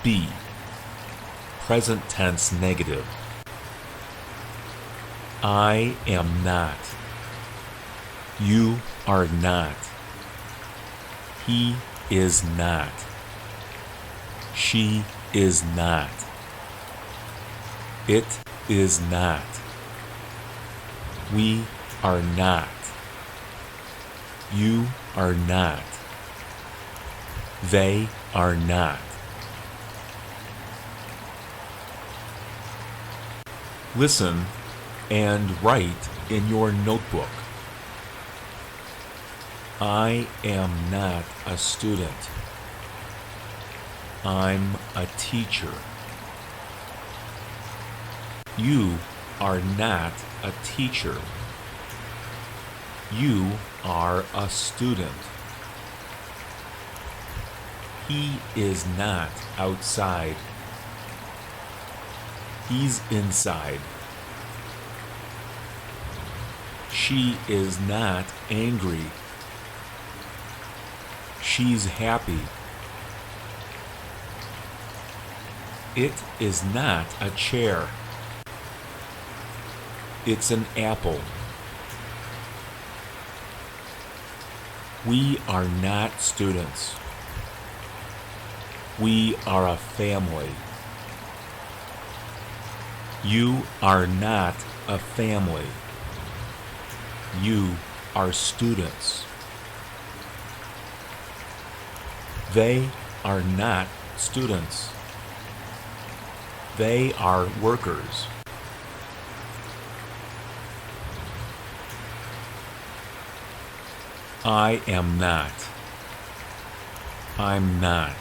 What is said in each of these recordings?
be. Present tense negative. I am not. You are not. He is not. She is not. It is not. We are not. You are not. They are not. Listen and write in your notebook. I am not a student. I'm a teacher. You are not a teacher. You are a student. He is not outside. He's inside. She is not angry. She's happy. It is not a chair. It's an apple. We are not students. We are a family. You are not a family. You are students. They are not students. They are workers. I am not. I'm not.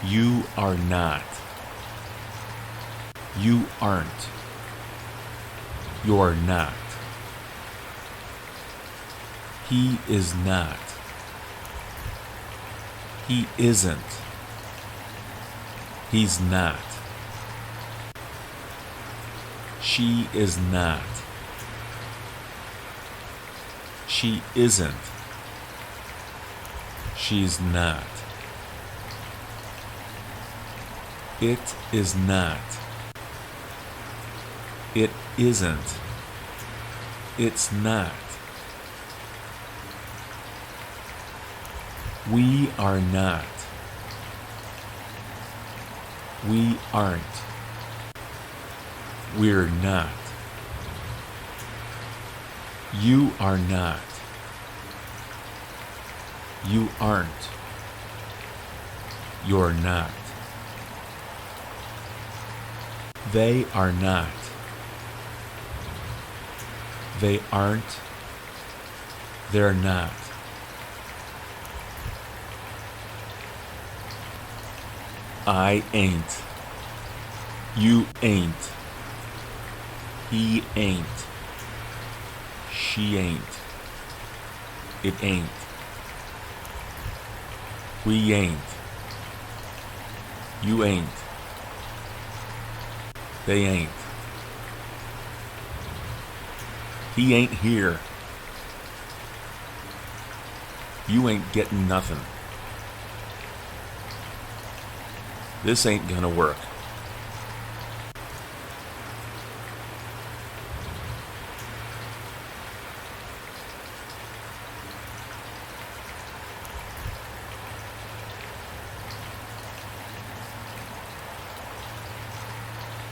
You are not. You aren't. You're not. He is not. He isn't. He's not. She is not. She isn't. She's not. It is not. It isn't. It's not. We are not. We aren't. We're not. You are not. You aren't. You're not. They are not. They aren't. They're not. I ain't. You ain't. He ain't. She ain't. It ain't. We ain't. You ain't. They ain't. He ain't here. You ain't getting nothing. This ain't gonna work.